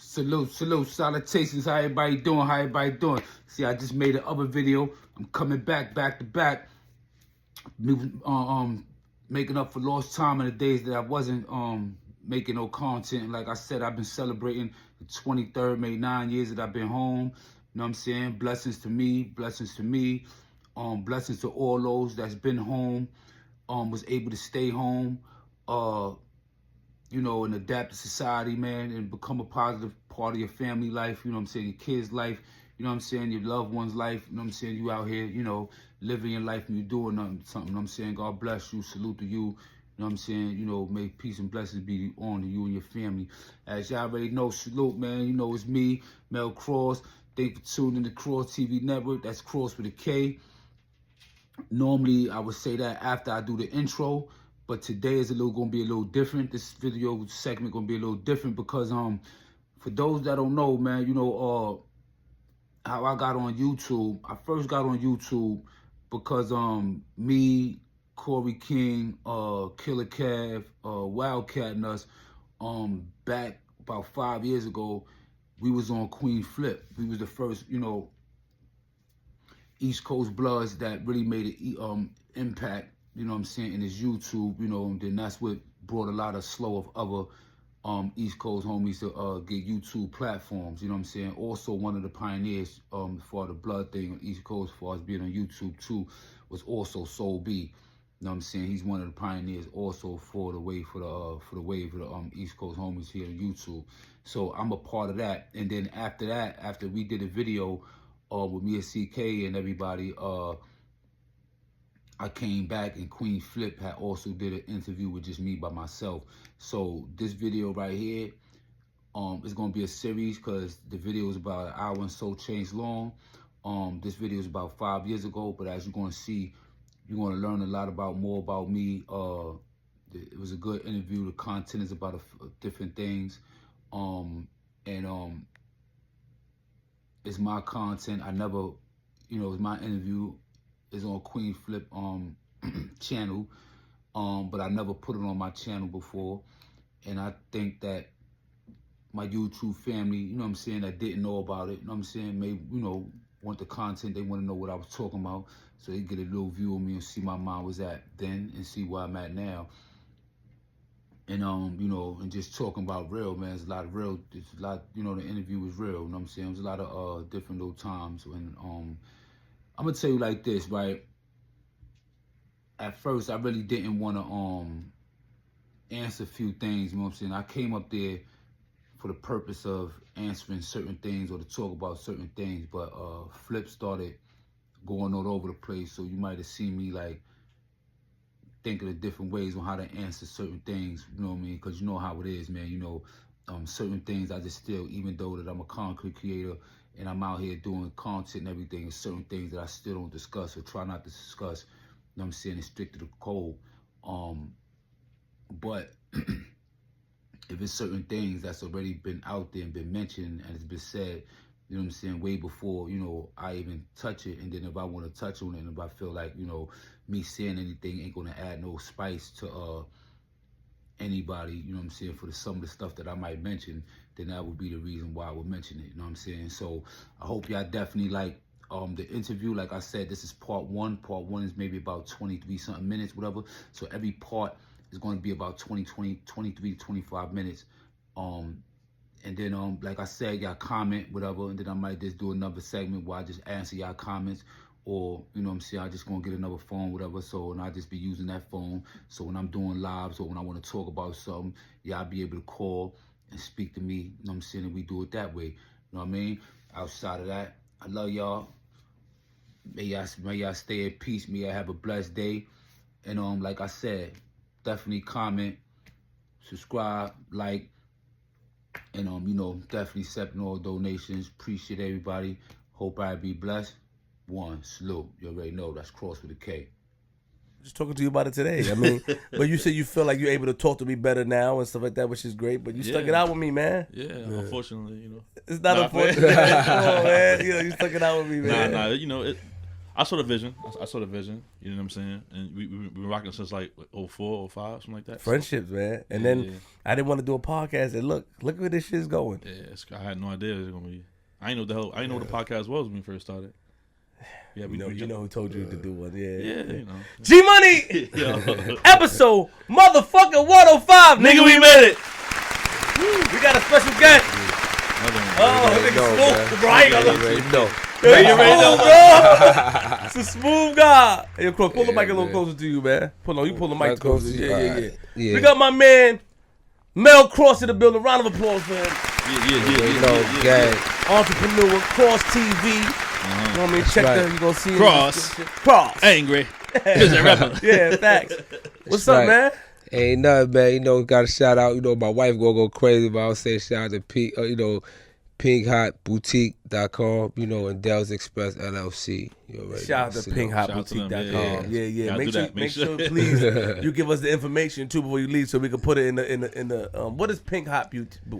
Salute, salutations. How everybody doing? See, I just made another video. I'm coming back to back. Making up for lost time in the days that I wasn't making no content. Like I said, I've been celebrating the 23rd, May 9 years that I've been home. You know what I'm saying? Blessings to me. Blessings to all those that's been home, was able to stay home, you know, and adapt to society, man, and become a positive part of your family life, you know what I'm saying, your kids' life, you know what I'm saying, your loved one's life, you know what I'm saying, you out here, you know, living your life and you doing something, you know what I'm saying, God bless you, salute to you, you know what I'm saying, you know, may peace and blessings be on to you and your family. As y'all already know, salute, man, you know, it's me, Mel Kross. Thank you for tuning in to Kross Tv Network, that's Kross with a K. Normally, I would say that after I do the intro, but today is gonna be a little different. This video segment gonna be a little different because for those that don't know, man, you know how I got on YouTube. I first got on YouTube because me, Corey King, Killer Cav, Wildcat and us, back about 5 years ago, we was on Qeenzflip. We was the first, you know, East Coast bloods that really made an impact, you know what I'm saying, in his YouTube, you know, and then that's what brought a lot of slow of other East Coast homies to get YouTube platforms, you know what I'm saying. Also, one of the pioneers for the blood thing on East Coast, as far as being on YouTube too, was also Soul B. You know what I'm saying? He's one of the pioneers also for the wave of the East Coast homies here on YouTube. So I'm a part of that. And then after that, after we did a video with me and CK and everybody, I came back and Qeenzflip had also did an interview with just me by myself. So this video right here is gonna be a series because the video is about an hour and so change long. This video is about 5 years ago, but as you're gonna see, you're gonna learn a lot more about me. It was a good interview. The content is about different things, it's my content. I never, you know, it's my interview. Is on Qeenzflip channel, but I never put it on my channel before, and I think that my YouTube family, you know what I'm saying, that didn't know about it, you know what I'm saying, maybe, you know, want the content, they want to know what I was talking about, so they get a little view of me and see my mind was at then and see where I'm at now. And you know, and just talking about real, man, there's a lot of real, there's a lot, you know, the interview was real, you know what I'm saying, there's a lot of different little times when I'm gonna tell you like this, right? At first, I really didn't want to answer a few things, you know what I'm saying? I came up there for the purpose of answering certain things or to talk about certain things, but Flip started going all over the place, so you might have seen me like thinking of different ways on how to answer certain things, you know what I mean? Because you know how it is, man, you know, certain things I just still, even though that I'm a content creator, and I'm out here doing content and everything, and certain things that I still don't discuss or try not to discuss, you know what I'm saying, it's strict to the code. But if it's certain things that's already been out there and been mentioned and it's been said, you know what I'm saying, way before, you know, I even touch it, and then if I want to touch on it, and if I feel like, you know, me saying anything ain't gonna add no spice to anybody, you know what I'm saying, for some of the stuff that I might mention, then that would be the reason why I would mention it, you know what I'm saying? So I hope y'all definitely like the interview. Like I said, this is part one. Part one is maybe about 23 something minutes, whatever. So every part is going to be about 23 to 25 minutes. And then, like I said, y'all comment, whatever, and then I might just do another segment where I just answer y'all comments, or, you know what I'm saying, I just gonna get another phone, whatever, so, and I just be using that phone, so when I'm doing lives or when I want to talk about something, y'all be able to call and speak to me, you know what I'm saying, and we do it that way, you know what I mean? Outside of that, I love y'all. May y'all stay in peace, may y'all have a blessed day, and like I said, definitely comment, subscribe, like, and you know, definitely accepting all donations. Appreciate everybody. Hope I be blessed. One, salute. You already know that's Kross with a K. Just talking to you about it today. I mean, but you said you feel like you're able to talk to me better now and stuff like that, which is great. But you stuck it out with me, man. Yeah, unfortunately, you know. It's not unfortunate. Come on, man. You know, you stuck it out with me, man. Nah, you know, I saw the vision. I saw the vision. You know what I'm saying? And we've been rocking since like 04, 05, something like that. Friendships, man. And then I didn't want to do a podcast. And look where this shit's going. Yeah, I had no idea it was gonna be. I didn't know the hell. I didn't know what the podcast was when we first started. Yeah, you know who told you to do one. Yeah, you know. G Money episode motherfucking 105. Nigga, we made it. We got a special guest. Nigga smooth, bro. I ain't gonna bro. It's a smooth guy. Hey, Kross, pull the mic a little closer to you, man. You pull the mic closer. Yeah. We got my man Mel Kross in the building. Round of applause for him. Yeah. Entrepreneur, Kross TV. You know what I mean? Check that. You gonna see Kross. Angry. Yeah, facts. What's up, man? Ain't nothing, man. You know, got a shout out. You know, my wife gonna go crazy, but I'll say shout out to pinkhotboutique.com, you know, and Dell's Express LLC. Shout out to pinkhotboutique.com. Yeah. Make sure, please, you give us the information too before you leave, so we can put it in the. What is Pink Hot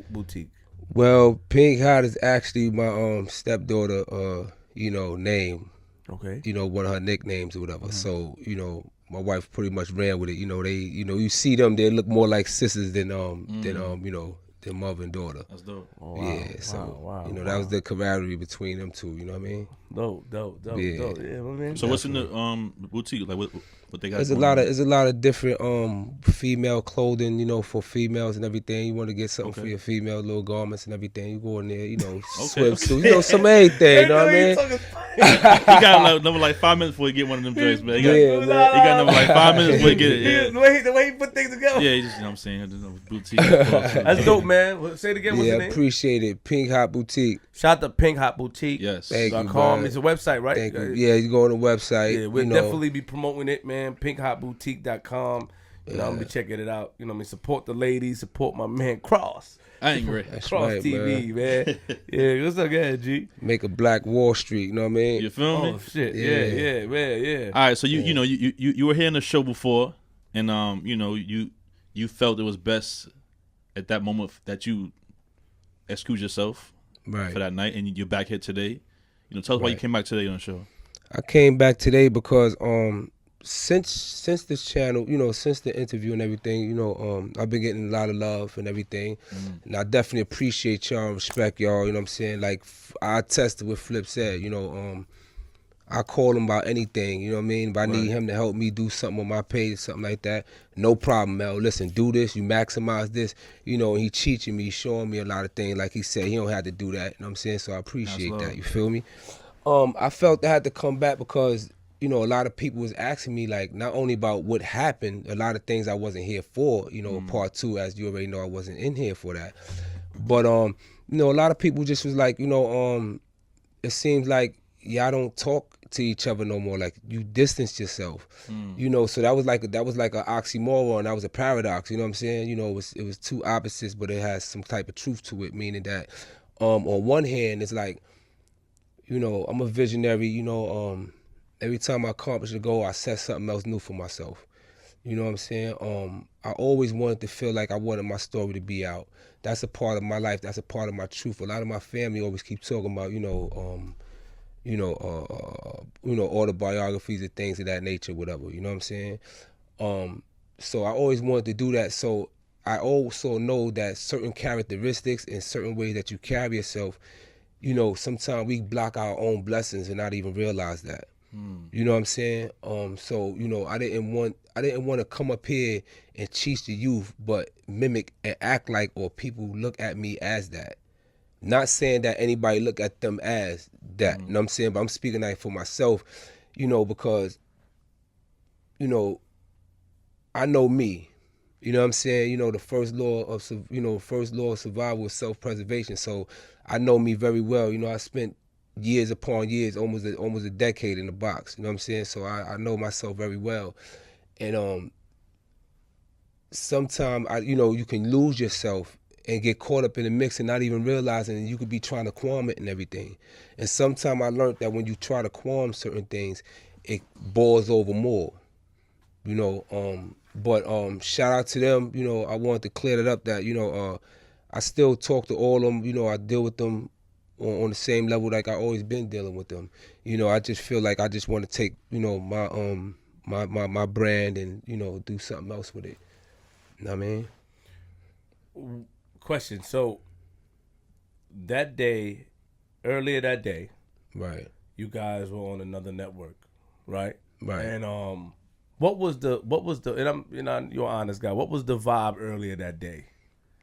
Boutique? Well, Pink Hot is actually my stepdaughter, name. Okay. You know, one of her nicknames or whatever. So, you know, my wife pretty much ran with it. You know, you see them, they look more like sisters than their mother and daughter. That's dope. Oh, wow. Yeah, so that was the camaraderie between them two. You know what I mean? Dope. Yeah, my man. So what's in the boutique? Like what they got? There's a lot of different female clothing, you know, for females and everything. You want to get something for your female, little garments and everything. You go in there, you know, swimsuit, you know, some everything. You know what I mean? You got another like 5 minutes before you get one of them joints, man. You got another like 5 minutes before you get it. Yeah. The way he put things together. Yeah, you know what I'm saying? Boutique. That's dope, man. Say it again. What's the name? Appreciate it. Pink Hot Boutique. Shout out to Pink Hot Boutique. Yes. Thank you, .com. It's a website, right? Thank you. Yeah, you go on the website. Yeah, we'll definitely be promoting it, man. pinkhotboutique.com. You know, I'm gonna be checking it out. You know what I mean? Support the ladies, support my man Kross. Angry. Kross TV, man. Yeah, what's up, guys, G? Make a Black Wall Street, you know what I mean? You feel me? Oh shit. Yeah, man, yeah. All right, so you were here in the show before, and you felt it was best at that moment that you excuse yourself for that night, and you're back here today. You know, tell us why you came back today on the show. I came back today because since this channel, you know, since the interview and everything, you know, I've been getting a lot of love and everything, and I definitely appreciate y'all and respect y'all. You know what I'm saying? Like I attested what Flip said. You know, I call him about anything. You know what I mean? If I need him to help me do something on my page, something like that, no problem, Mel. Listen, do this. You maximize this. You know, he teaching me, showing me a lot of things. Like he said, he don't have to do that. You know what I'm saying? So I appreciate that. You feel me? I felt I had to come back because, you know, a lot of people was asking me, like, not only about what happened, a lot of things I wasn't here for, you know, part two, as you already know, I wasn't in here for that. But, you know, a lot of people just was like, you know, it seems like y'all don't talk to each other no more. Like, you distance yourself, you know. So that was like an oxymoron. That was a paradox. You know what I'm saying? You know, it was two opposites, but it has some type of truth to it. Meaning that, on one hand, it's like, you know, I'm a visionary. You know, every time I accomplish a goal, I set something else new for myself. You know what I'm saying? I always wanted to feel like I wanted my story to be out. That's a part of my life. That's a part of my truth. A lot of my family always keep talking about, autobiographies and things of that nature, whatever. You know what I'm saying? So I always wanted to do that. So I also know that certain characteristics and certain ways that you carry yourself, you know, sometimes we block our own blessings and not even realize that. You know what I'm saying? So, you know, I didn't want to come up here and teach the youth, but mimic and act like, or people look at me as that. Not saying that anybody look at them as that. You know what I'm saying? But I'm speaking like for myself, you know, because, you know, I know me. You know what I'm saying? You know, the first law of survival is self-preservation. So I know me very well. You know, I spent years upon years, almost a decade in the box. You know what I'm saying? So I know myself very well. And sometimes you can lose yourself and get caught up in the mix and not even realizing you could be trying to qualm it and everything. And sometimes I learned that when you try to qualm certain things, it boils over more. You know, but shout out to them. You know, I wanted to clear it up that, you know, I still talk to all of them. You know, I deal with them on the same level like I always been dealing with them. You know, I just feel like I just want to take, you know, my brand and, you know, do something else with it. You know what I mean? Question. So that day, earlier that day, right, you guys were on another network, right? Right. And what was the and I'm, you know, you're an honest guy. What was the vibe earlier that day?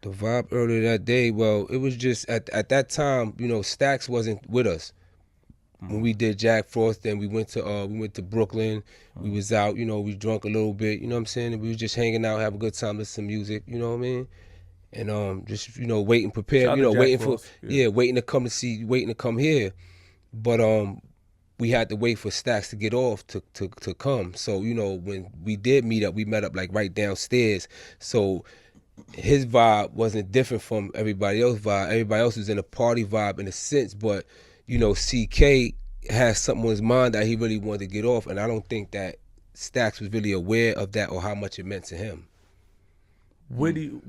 The vibe earlier that day, well, it was just at that time, you know, Stax wasn't with us. When we did Jack Frost, then we went to Brooklyn. We was out, you know, we drunk a little bit, you know what I'm saying? And we was just hanging out, have a good time, listen to music, you know what I mean? And just, you know, waiting, prepared, you know, waiting Frost, waiting to come here. But we had to wait for Stax to get off to come. So, you know, when we did meet up, we met up like right downstairs. So his vibe wasn't different from everybody else's vibe. Everybody else was in a party vibe in a sense, but, you know, CK has something on his mind that he really wanted to get off, and I don't think that Stax was really aware of that or how much it meant to him. What do you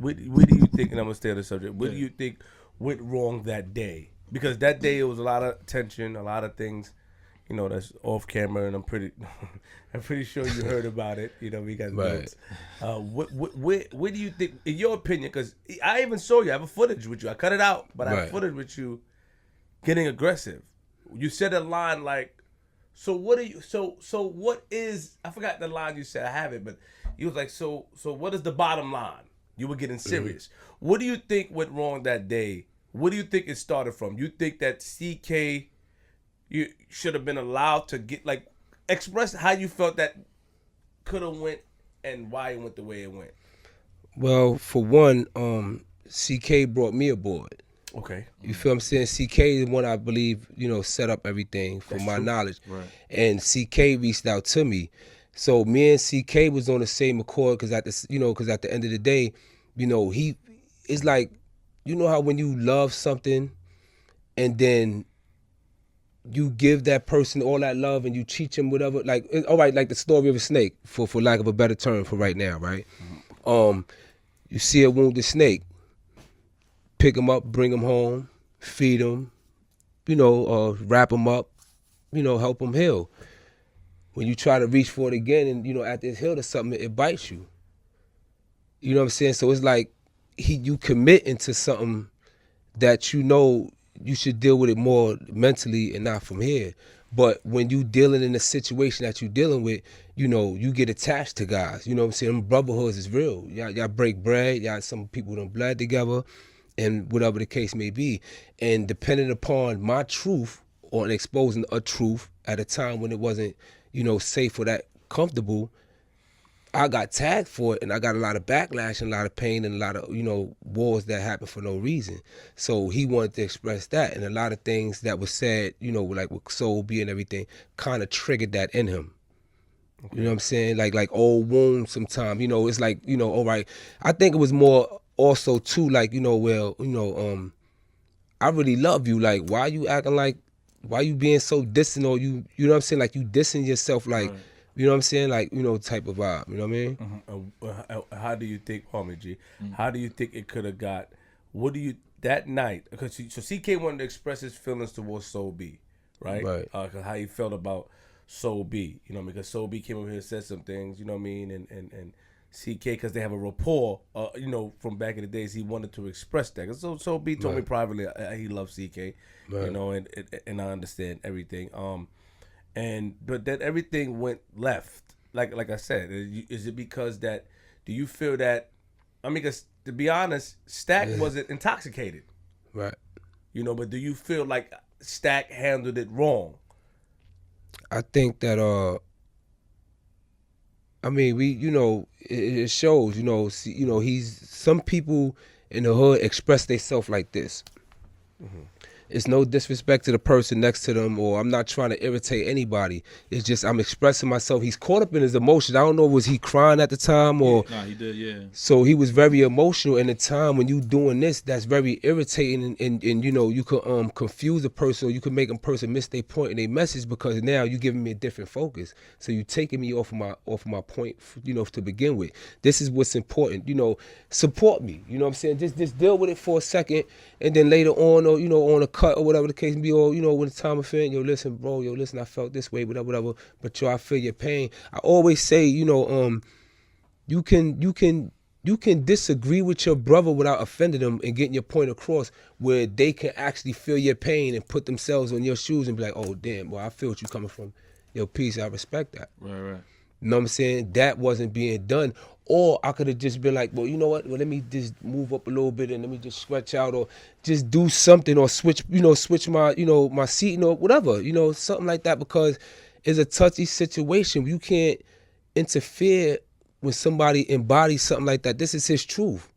think, and I'm going to stay on the subject, what do you think went wrong that day? Because that day it was a lot of tension, a lot of things, you know, that's off camera, and I'm pretty sure you heard about it. You know, we got notes. What do you think, in your opinion? Because I even saw you. I have a footage with you. I cut it out, but I have footage with you getting aggressive. You said a line like, "So what are you? So what is?" I forgot the line you said. I have it, but you was like, "So what is the bottom line?" You were getting serious. What do you think went wrong that day? What do you think it started from? You think that CK, you should have been allowed to get, like, express how you felt that could have went and why it went the way it went? Well, for one, CK brought me aboard. Okay. You feel what I'm saying? CK is the one I believe, you know, set up everything from my knowledge. Right. And CK reached out to me. So me and CK was on the same accord because at the end of the day, you know, it's like, you know how when you love something and then you give that person all that love and you teach them whatever, like, all right, like the story of a snake, for lack of a better term for right now, right? You see a wounded snake, pick him up, bring him home, feed him, you know, wrap him up, you know, help him heal. When you try to reach for it again and, you know, after it's healed or something, it bites you. You know what I'm saying? So it's like you commit into something that you know you should deal with it more mentally and not from here. But when you dealing in a situation that you dealing with, you know, you get attached to guys. You know what I'm saying? Brotherhoods is real. Y'all break bread. Y'all, some people done bled together, and whatever the case may be. And depending upon my truth or exposing a truth at a time when it wasn't, you know, safe or that comfortable, I got tagged for it, and I got a lot of backlash and a lot of pain and a lot of, you know, wars that happened for no reason. So he wanted to express that, and a lot of things that was said, you know, like with Soul B and everything, kind of triggered that in him. Okay. You know what I'm saying? Like old wounds sometimes, you know, it's like, you know, all right. I think it was more also too, like, you know, well, you know, I really love you. Like, why you acting like, why you being so distant, or you know what I'm saying? Like, you dissing yourself, like, right. You know what I'm saying? Like, you know, type of vibe. You know what I mean? How do you think, G, how do you think it could have got, what do you, that night, because so CK wanted to express his feelings towards Soul B, right? Right. How he felt about Soul B, you know, because Soul B came over here and said some things, you know what I mean? And CK, because they have a rapport, you know, from back in the days, he wanted to express that. So Soul B told me privately he loves CK, right. You know, and I understand everything. But then everything went left. Like I said, is it because that? Do you feel that? I mean, because to be honest, Stack wasn't intoxicated, right? You know, but do you feel like Stack handled it wrong? I think that I mean, you know, it shows. You know, some people in the hood express themselves like this. Mm-hmm. It's no disrespect to the person next to them, or I'm not trying to irritate anybody. It's just I'm expressing myself. He's caught up in his emotions. I don't know, was he crying at the time or? Nah, he did, yeah. So he was very emotional in the time when you doing this. That's very irritating, and you know, you could confuse a person, or you could make a person miss their point and their message, because now you're giving me a different focus. So you taking me off of my point, you know, to begin with. This is what's important. You know, support me. You know what I'm saying? Just deal with it for a second, and then later on, or you know, on a cut or whatever the case may be, or when the time of feeling, listen, bro, listen, I felt this way, whatever, but I feel your pain. I always say, you can disagree with your brother without offending them and getting your point across, where they can actually feel your pain and put themselves on your shoes and be like, oh damn, well, I feel what you coming from. Yo, peace, I respect that. Right. You know what I'm saying? That wasn't being done. Or I could have just been like, well, you know what? Well, let me just move up a little bit and let me just stretch out, or just do something, or switch my, my seat, or whatever, something like that, because it's a touchy situation. You can't interfere when somebody embodies something like that. This is his truth.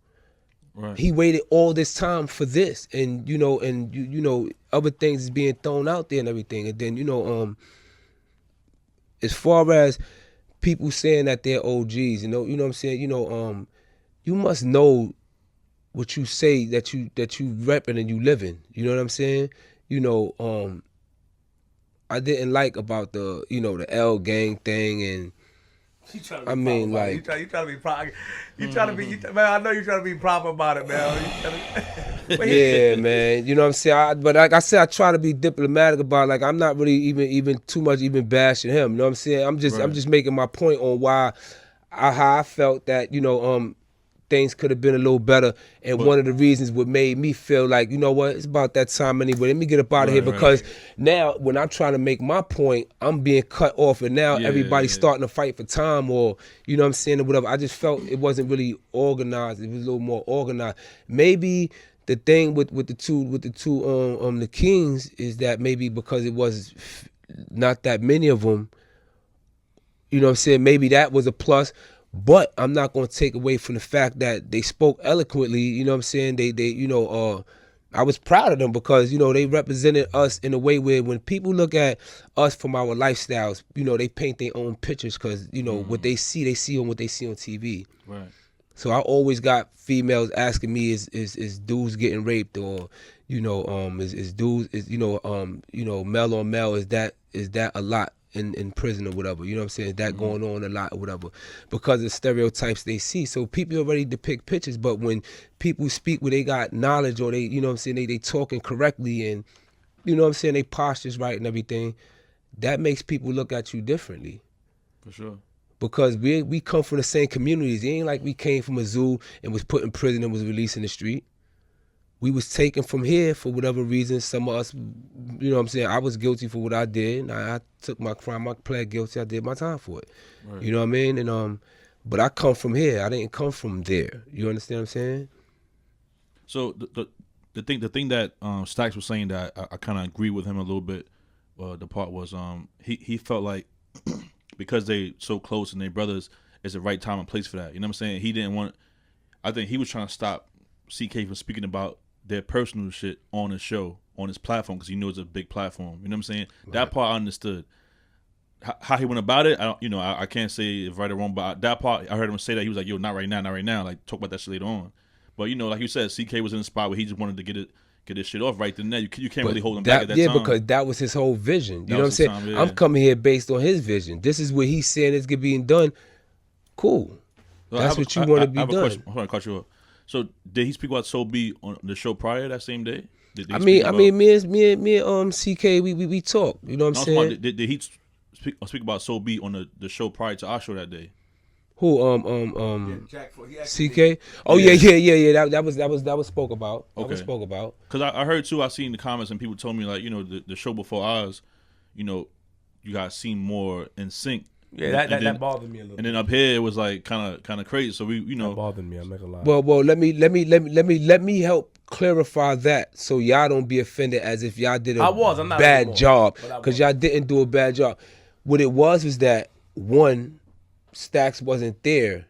Right. He waited all this time for this, and other things is being thrown out there and everything. And then as far as people saying that they're OGs, you know what I'm saying? You must know what you say that you repping and you living. You know what I'm saying? I didn't like about the the L gang thing, and I mean, like, you trying to be proper. Man, I know you trying to be proper about it, man. Yeah, man. You know what I'm saying? But like I said, I try to be diplomatic about it. Like, I'm not really even too much even bashing him. You know what I'm saying? I'm just making my point on how I felt that things could have been a little better, and one of the reasons what made me feel like, you know what, it's about that time anyway. Let me get up out of here, because now when I'm trying to make my point, I'm being cut off, and now everybody's starting to fight for time, or you know what I'm saying, or whatever. I just felt it wasn't really organized. It was a little more organized. Maybe the thing with the Kings is that maybe because it was not that many of them, you know what I'm saying, maybe that was a plus. But I'm not going to take away from the fact that they spoke eloquently. You know what I'm saying? I was proud of them, because they represented us in a way where when people look at us from our lifestyles, they paint their own pictures, because what they see on what they see on TV. Right. So I always got females asking me, is dudes getting raped, or is dudes male on male, is that a lot in prison or whatever, you know what I'm saying? Is that going on a lot or whatever? Because of stereotypes they see. So people already depict pictures, but when people speak where they got knowledge, or they, they talking correctly, and they posture's right and everything, that makes people look at you differently. For sure. Because we come from the same communities. It ain't like we came from a zoo and was put in prison and was released in the street. We was taken from here for whatever reason. Some of us, you know what I'm saying, I was guilty for what I did. I took my crime, I pled guilty, I did my time for it. Right. You know what I mean? And but I come from here. I didn't come from there. You understand what I'm saying? So the thing that Stacks was saying that I kind of agree with him a little bit. The part was he felt like because they so close and they brothers, it's the right time and place for that. You know what I'm saying? He didn't want. I think he was trying to stop CK from speaking about their personal shit on his show, on his platform, because he knows it's a big platform. You know what I'm saying? Right. That part I understood. How he went about it, I can't say if right or wrong, but that part, I heard him say that. He was like, yo, not right now. Like, talk about that shit later on. But, like you said, CK was in a spot where he just wanted to get his shit off right then and there. You can't really hold him back at that time. Yeah, because that was his whole vision. You know what I'm saying? Time, yeah. I'm coming here based on his vision. This is what he's saying is being done. Cool. Well, that's what you want to be done. Hold on, cut you off. So did he speak about Soul B on the show prior that same day? I mean, me and CK, we talk. You know what I'm saying? Did he speak about Soul B on the show prior to our show that day? Who? CK. Oh yeah. That was spoke about. Okay. That was spoke about. Because I heard too. I seen the comments and people told me like the show before ours, you guys seem more in sync. Yeah, that bothered me a little. And then up here it was like kind of crazy. So we, that bothered me. I'm not gonna lie. Well, let me help clarify that, so y'all don't be offended as if y'all did a bad job, because y'all didn't do a bad job. What it was that one, Stacks wasn't there.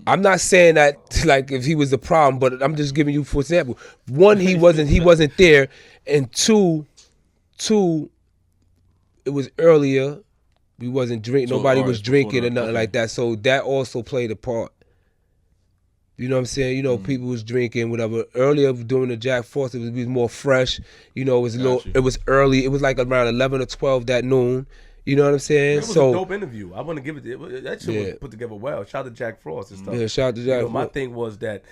I'm not saying that like if he was the problem, but I'm just giving you for example. One, he wasn't there, and two, it was earlier. We wasn't drinking. Nobody was drinking or nothing like that. So that also played a part. You know what I'm saying? People was drinking, whatever. Earlier during the Jack Frost, it was more fresh. It was it was early. It was like around 11 or 12 that noon. You know what I'm saying? It was a dope interview. I want to give it. That shit was put together well. Shout out to Jack Frost and stuff. Yeah, shout out to Jack Frost. My thing was that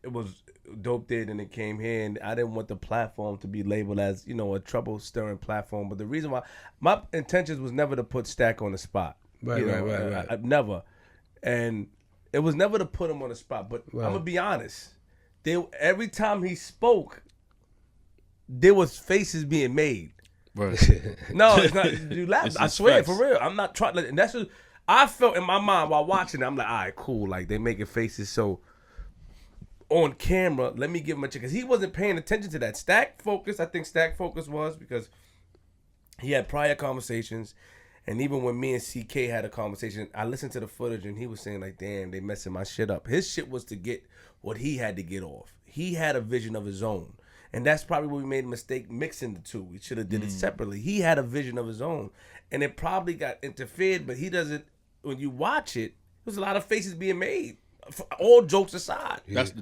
it was Dope did, and it came here, and I didn't want the platform to be labeled as, you know, a trouble stirring platform. But the reason why my intentions was never to put Stack on the spot. Right. I never, and it was never to put him on the spot. But Right. I'm gonna be honest. Every time he spoke, there was faces being made. Right. No, it's not. You laugh. I swear, facts. for real. I'm not trying. And that's what I felt in my mind while watching it. I'm like, all right, cool. Like, they making faces. So on camera, let me give him a check, because he wasn't paying attention to that. Stack focus. I think Stack focus was because he had prior conversations, and even when me and CK had a conversation, I listened to the footage, and he was saying like, "Damn, they messing my shit up." His shit was to get what he had to get off. He had a vision of his own. And that's probably where we made a mistake mixing the two. We should have did it separately. He had a vision of his own, and it probably got interfered. But he doesn't. When you watch it, there's a lot of faces being made. All jokes aside, That's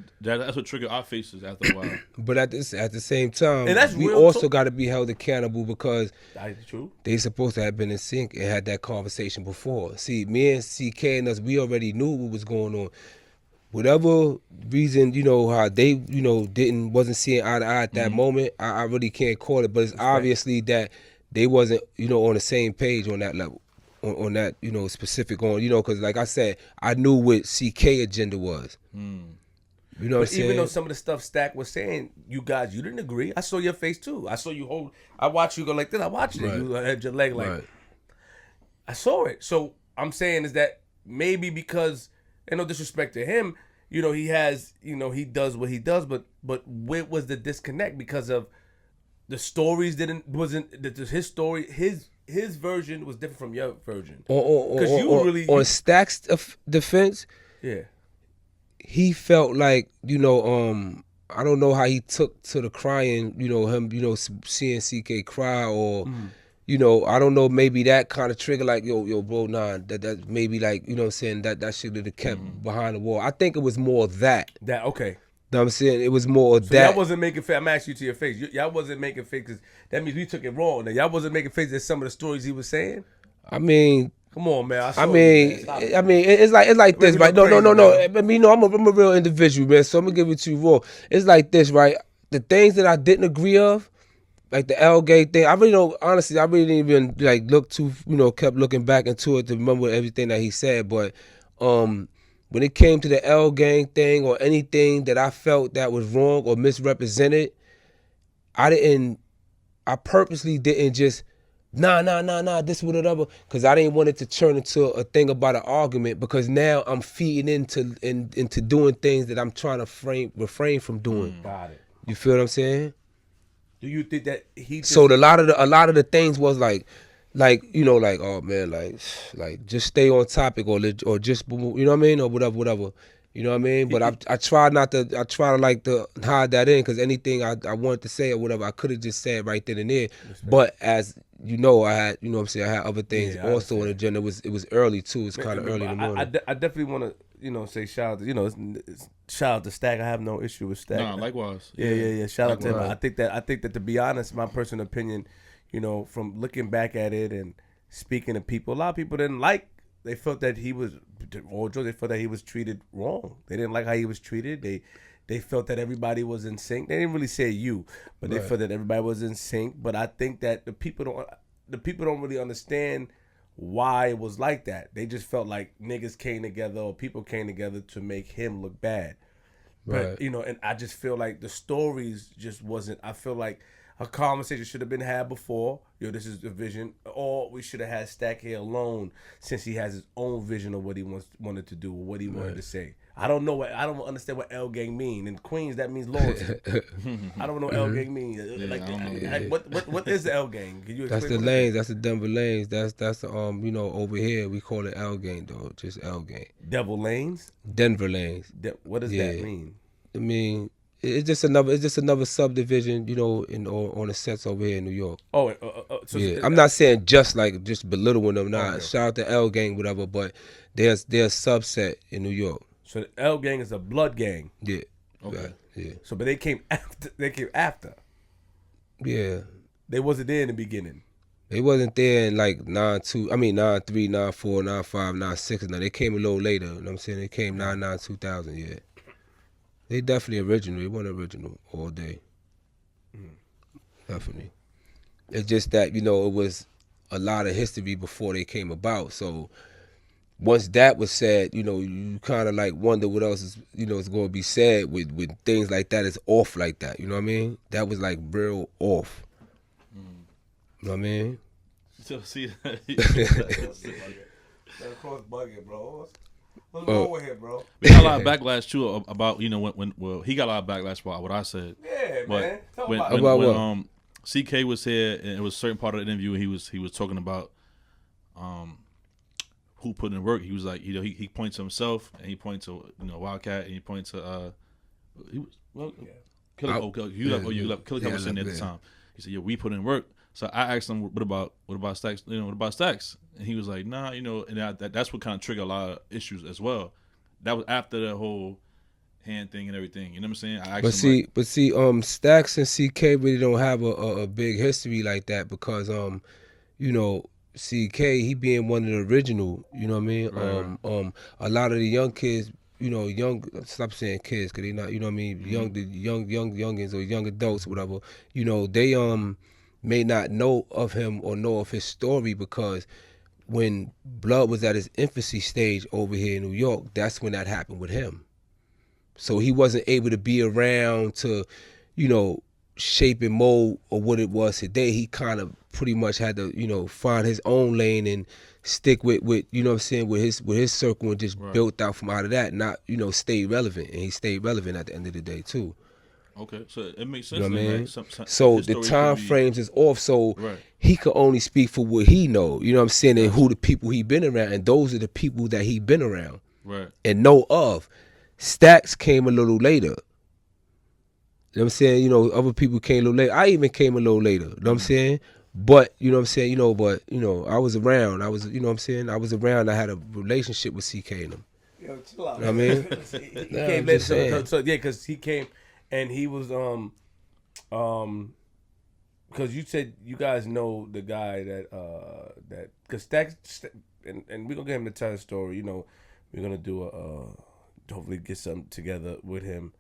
what triggered our faces after a while. But at the same time, And that's we real also talk. got to be held accountable because that's true. they supposed to have been in sync and had that conversation before. See, me and CK and us, we already knew what was going on. Whatever reason, you know, how they, you know, wasn't seeing eye to eye at that moment, I really can't call it. But it's obviously that they wasn't, you know, on the same page on that level, on that, you know, specific on, you know, because like I said, I knew what CK agenda was. You know what I'm saying? Even though some of the stuff Stack was saying, you didn't agree. I saw your face too. I saw you hold. I watched you go like this. I watched it. You had your leg like. Right. I saw it. So I'm saying is that maybe because, and no disrespect to him, you know, he has, you know, he does what he does, but where was the disconnect? Because of the stories his story, his version was different from your version. Because on Stack's defense, yeah. he felt like, you know, I don't know how he took to the crying, you know, him, you know, seeing CK cry or, you know, I don't know, maybe that kind of trigger, like, yo, bro, nah, that maybe like, you know what I'm saying, that should have kept behind the wall. I think it was more of that. That, okay. Know what I'm saying? It was more of So that. y'all wasn't making face. I'm asking you to your face. Y'all wasn't making face because that means we took it wrong. Now, y'all wasn't making face at some of the stories he was saying. I mean, come on, man. It's like this, right? No. I mean, no, I'm a real individual, man. So I'm gonna give it to you raw. It's like this, right? The things that I didn't agree of, like the L gay thing, I really don't. Honestly, I really didn't even like look too. You know, kept looking back into it to remember everything that he said. But when it came to the L gang thing or anything that I felt that was wrong or misrepresented, I purposely didn't just nah, this whatever, because I didn't want it to turn into a thing about an argument, because now I'm feeding into doing things that I'm trying to refrain from doing. Got it. You feel what I'm saying? Do you think that he? So a lot of the things was like you know, like, oh man, like just stay on topic or just, you know what I mean, or whatever. You know what I mean? But I try to like to hide that in, because anything I wanted to say or whatever, I could have just said right then and there. But as you know, I had, you know what I'm saying, I had other things also on the agenda. It was early too. It's kind of early in the morning. I definitely want to, you know, say shout out to, you know, shout out to Stack. I have no issue with Stack. No, likewise. Yeah. Shout out to him. Right. I think that to be honest, my personal opinion, you know, from looking back at it and speaking to people, a lot of people didn't like. They felt that he was, they felt that he was treated wrong. They didn't like how he was treated. They felt that everybody was in sync. They didn't really say you, but they felt that everybody was in sync. But I think that the people don't really understand why it was like that. They just felt like niggas came together or people came together to make him look bad. Right. But, you know, and I just feel like the stories just wasn't, I feel like a conversation should have been had before. Yo, this is the vision. Or we should have had Stack here alone, since he has his own vision of what he wanted to do or what he wanted to say. I don't understand what L gang mean. In Queens, that means loyalty. I don't know what L gang mean. What is the L gang? Can you explain? That's the lanes. That's the Denver lanes. That's you know, over here we call it L gang though, just L gang. Devil lanes. Denver lanes. What does that mean? I mean, it's just another subdivision, you know, on the sets over here in New York. Oh, so yeah. I'm not saying just belittling them. Nah, okay. Shout out to L gang, whatever. But there's a subset in New York. So the L gang is a blood gang. Yeah. Okay. Right. Yeah. So, but they came after. Yeah. They wasn't there in the beginning. They wasn't there in like 93, 94, 95, 96. Now they came a little later. You know what I'm saying? They came 99, 2000. Yeah. They definitely original. They weren't original all day. Definitely. It's just that, you know, it was a lot of history before they came about. So once that was said, you know, you kind of like wonder what else is, you know, is going to be said with things like that. It's off like that. You know what I mean? That was like real off. You know what I mean? So see, Kross bugging, bro. What's wrong with him, bro? we got a lot of backlash too about, you know, when well, he got a lot of backlash about what I said. Yeah, But man. Tell when, about when, About when, what? CK was here, and it was a certain part of the interview, he was talking about who put in work. He was like, you know, he points to himself, and he points to, you know, Wildcat, and he points to he was Killer. Killer was sitting there at the time. He said, "Yeah, we put in work." So I asked him, "What about Stacks? You know, what about Stacks?" And he was like, "Nah, you know." And that's what kind of triggered a lot of issues as well. That was after the whole hand thing and everything. You know what I'm saying? I asked him, But see, Stacks and CK really don't have a big history like that because you know, CK, he being one of the original, you know what I mean? Right. A lot of the young kids, you know, stop saying kids, cause they not, you know what I mean, youngins or young adults, whatever, you know, they may not know of him or know of his story because when Blood was at his infancy stage over here in New York, that's when that happened with him. So he wasn't able to be around to, you know, shape and mold or what it was today. He kind of pretty much had to, you know, find his own lane and stick with you know what I'm saying, with his circle and just built out from out of that, not, you know, stay relevant. And he stayed relevant at the end of the day too. Okay, so it makes sense. You know what I then, mean? right? So the time frames is off, so Right. he could only speak for what he know, you know what I'm saying, and who the people he been around, and those are the people that he been around Right. and know of. Stacks came a little later. You know what I'm saying? You know, other people came a little later. I even came a little later. You know what I'm saying? But, you know what I'm saying? You know, but, you know, I was around. I was, you know what I'm saying? I was around. I had a relationship with CK and them. Yo, chill out. You know what I mean? He Nah, came I'm later, just saying. so yeah, because he came and he was because you said you guys know the guy that because Stacks and we're gonna get him to tell his story. You know, we're gonna do hopefully get something together with him.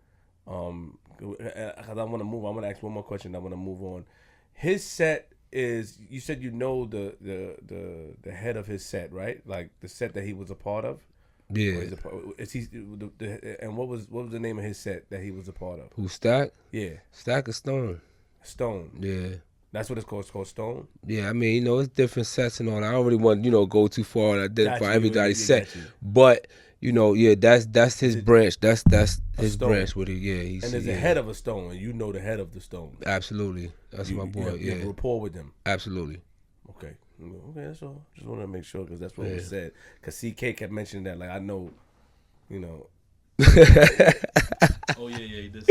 Because I want to move. I'm gonna ask one more question. I want to move on. His set is, you said you know the head of his set, right? Like the set that he was a part of. Yeah. Is he and what was the name of his set that he was a part of? Who, Stack? Yeah, Stack or Stone? Stone. Yeah. That's what it's called. It's called Stone. Yeah, I mean, you know, it's different sets and all that. I don't really want, you know, go too far and identify everybody's set. But, you know, yeah, that's his branch. That's his branch with it. Yeah, he's, and there's a head of a stone, and you know the head of the stone. Absolutely. That's my boy. You have rapport with them. Absolutely. Okay, that's all. Just want to make sure because that's what was said. Because CK kept mentioning that, like, I know, you know. Oh yeah, he did.